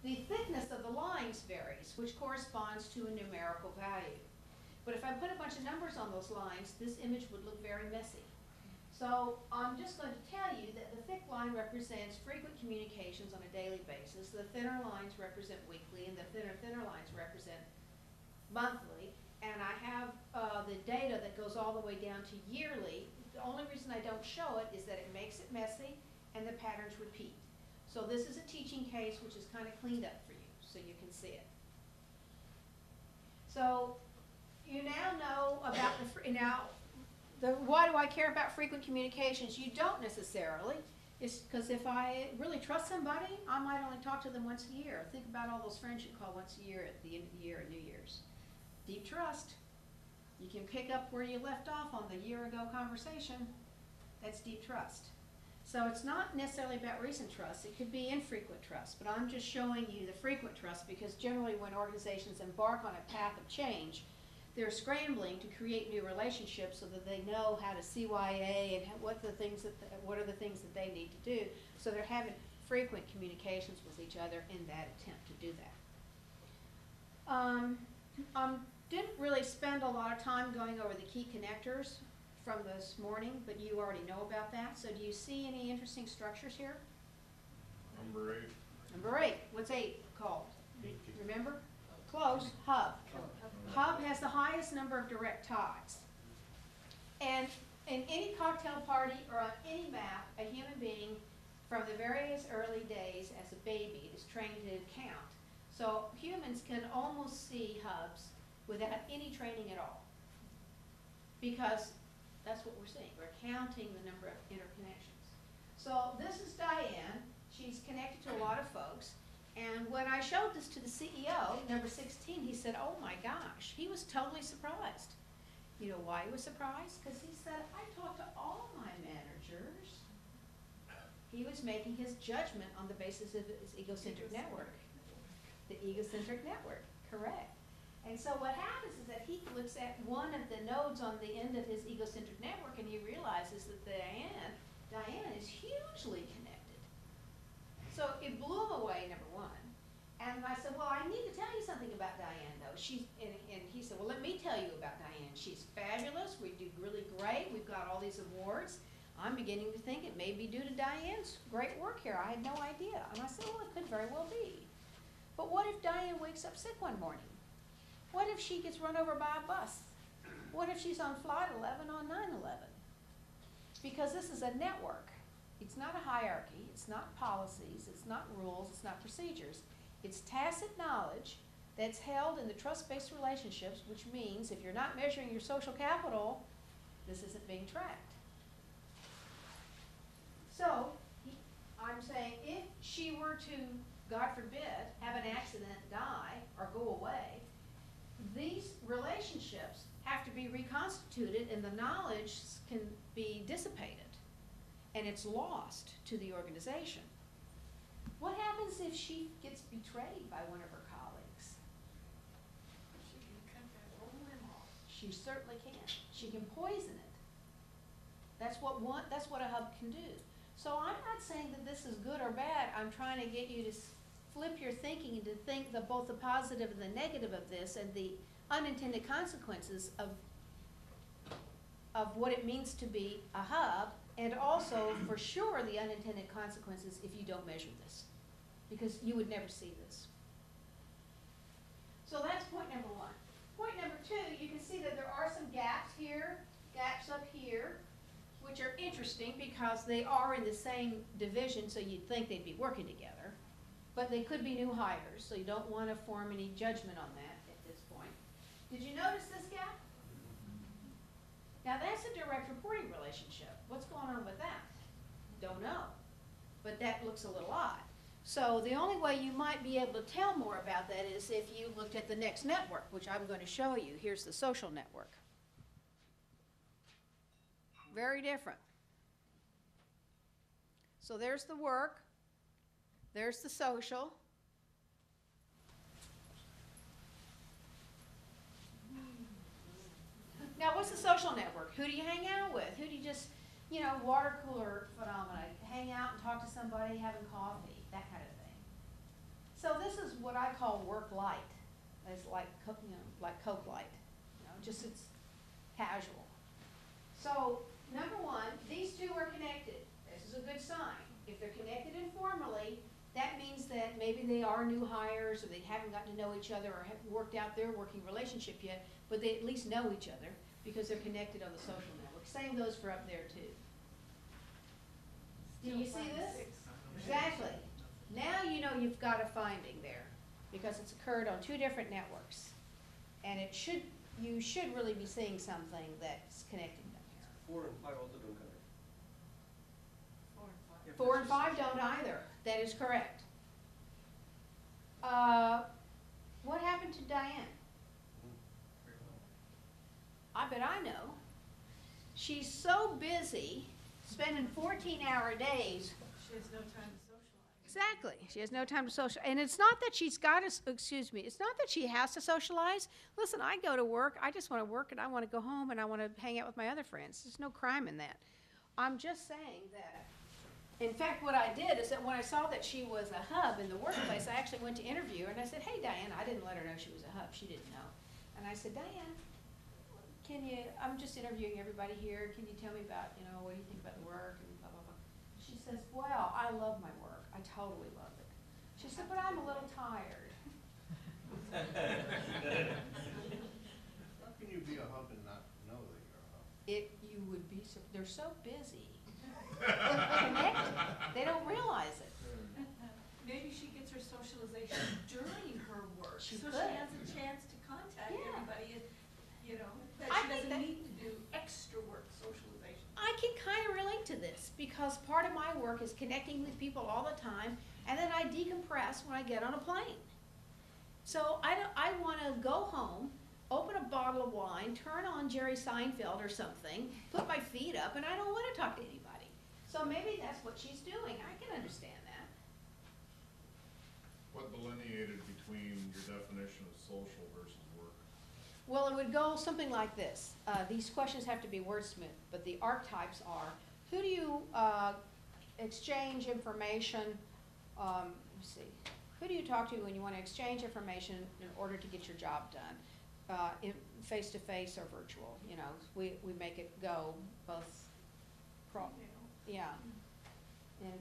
The thickness of the lines varies, which corresponds to a numerical value. But if I put a bunch of numbers on those lines, this image would look very messy. So I'm just going to tell you that the thick line represents frequent communications on a daily basis. The thinner lines represent weekly, and the thinner lines represent monthly. And I have the data that goes all the way down to yearly. The only reason I don't show it is that it makes it messy and the patterns repeat. So this is a teaching case which is kind of cleaned up for you so you can see it. So you now know about why do I care about frequent communications? You don't necessarily. It's because if I really trust somebody, I might only talk to them once a year. Think about all those friends you call once a year at the end of the year and New Year's. Deep trust. You can pick up where you left off on the year ago conversation. That's deep trust. So it's not necessarily about recent trust. It could be infrequent trust, but I'm just showing you the frequent trust because generally when organizations embark on a path of change, they're scrambling to create new relationships so that they know how to CYA and what are the things that they need to do. So they're having frequent communications with each other in that attempt to do that. Didn't really spend a lot of time going over the key connectors from this morning, but you already know about that. So do you see any interesting structures here? Number 8. Number 8. What's 8 called? Remember? Close. Hub. Hub has the highest number of direct ties. And in any cocktail party or on any map, a human being from the various early days as a baby is trained to count. So humans can almost see hubs without any training at all, because that's what we're seeing. We're counting the number of interconnections. So this is Diane. She's connected to a lot of folks. And when I showed this to the CEO, number 16, he said, oh my gosh, he was totally surprised. You know why he was surprised? Because he said, I talked to all my managers. He was making his judgment on the basis of his egocentric network. The egocentric network, correct. And so what happens is that he looks at one of the nodes on the end of his egocentric network and he realizes that Diane is hugely connected. So it blew him away, number one. And I said, well, I need to tell you something about Diane, though. And he said, well, let me tell you about Diane. She's fabulous. We do really great. We've got all these awards. I'm beginning to think it may be due to Diane's great work here. I had no idea. And I said, well, it could very well be. But what if Diane wakes up sick one morning? What if she gets run over by a bus? What if she's on flight 11 on 9/11? Because this is a network. It's not a hierarchy. It's not policies. It's not rules. It's not procedures. It's tacit knowledge that's held in the trust-based relationships, which means if you're not measuring your social capital, this isn't being tracked. So I'm saying if she were to, God forbid, have an accident, die, or go away, these relationships have to be reconstituted and the knowledge can be dissipated and it's lost to the organization. What happens if she gets betrayed by one of her colleagues? She can cut that whole limb off. She certainly can. She can poison it. That's what a hub can do. So I'm not saying that this is good or bad. I'm trying to get you to flip your thinking and to think both the positive and the negative of this and the unintended consequences of what it means to be a hub, and also for sure the unintended consequences if you don't measure this, because you would never see this. So that's point number 1. Point number 2, you can see that there are some gaps here, gaps up here, which are interesting because they are in the same division, so you'd think they'd be working together. But they could be new hires, so you don't want to form any judgment on that at this point. Did you notice this gap? Now that's a direct reporting relationship. What's going on with that? Don't know. But that looks a little odd. So the only way you might be able to tell more about that is if you looked at the next network, which I'm going to show you. Here's the social network. Very different. So there's the work. There's the social. Now, what's the social network? Who do you hang out with? Who do you just, water cooler phenomena, hang out and talk to somebody having coffee, that kind of thing. So this is what I call work light. It's like, like Coke Light, just it's casual. So, number one, these two are connected. This is a good sign. If they're connected informally, that means that maybe they are new hires or they haven't gotten to know each other or haven't worked out their working relationship yet, but they at least know each other because they're connected on the social network. Same goes for up there too. Do you see this? Exactly. Now you know you've got a finding there because it's occurred on two different networks. And you should really be seeing something that's connecting them here. 4 and 5 also don't connect. 4 and 5 don't either. That is correct. What happened to Diane? I bet I know. She's so busy spending 14-hour days. She has no time to socialize. Exactly. She has no time to socialize. And it's not that she's got to, it's not that she has to socialize. Listen, I go to work. I just want to work and I want to go home and I want to hang out with my other friends. There's no crime in that. I'm just saying that, in fact, what I did is that when I saw that she was a hub in the workplace, I actually went to interview her and I said, hey, Diane, I didn't let her know she was a hub. She didn't know. And I said, Diane, I'm just interviewing everybody here. Can you tell me about, what do you think about the work and blah, blah, blah. She says, well, I love my work. I totally love it. She said, but I'm a little tired. How can you be a hub and not know that you're a hub? You would be, they're so busy. Connected. They don't realize it. Maybe she gets her socialization during her work, She so could. she has a chance to contact Yeah. everybody, that I she think doesn't that- need to do extra work socialization. I can kind of relate to this because part of my work is connecting with people all the time, and then I decompress when I get on a plane. So I want to go home, open a bottle of wine, turn on Jerry Seinfeld or something, put my feet up, and I don't want to talk to anybody. So maybe that's what she's doing. I can understand that. What delineated between your definition of social versus work? Well, it would go something like this. These questions have to be wordsmithed, but the archetypes are, who do you exchange information, let me see, who do you talk to when you want to exchange information in order to get your job done? Face-to-face or virtual, we make it go both, yeah. And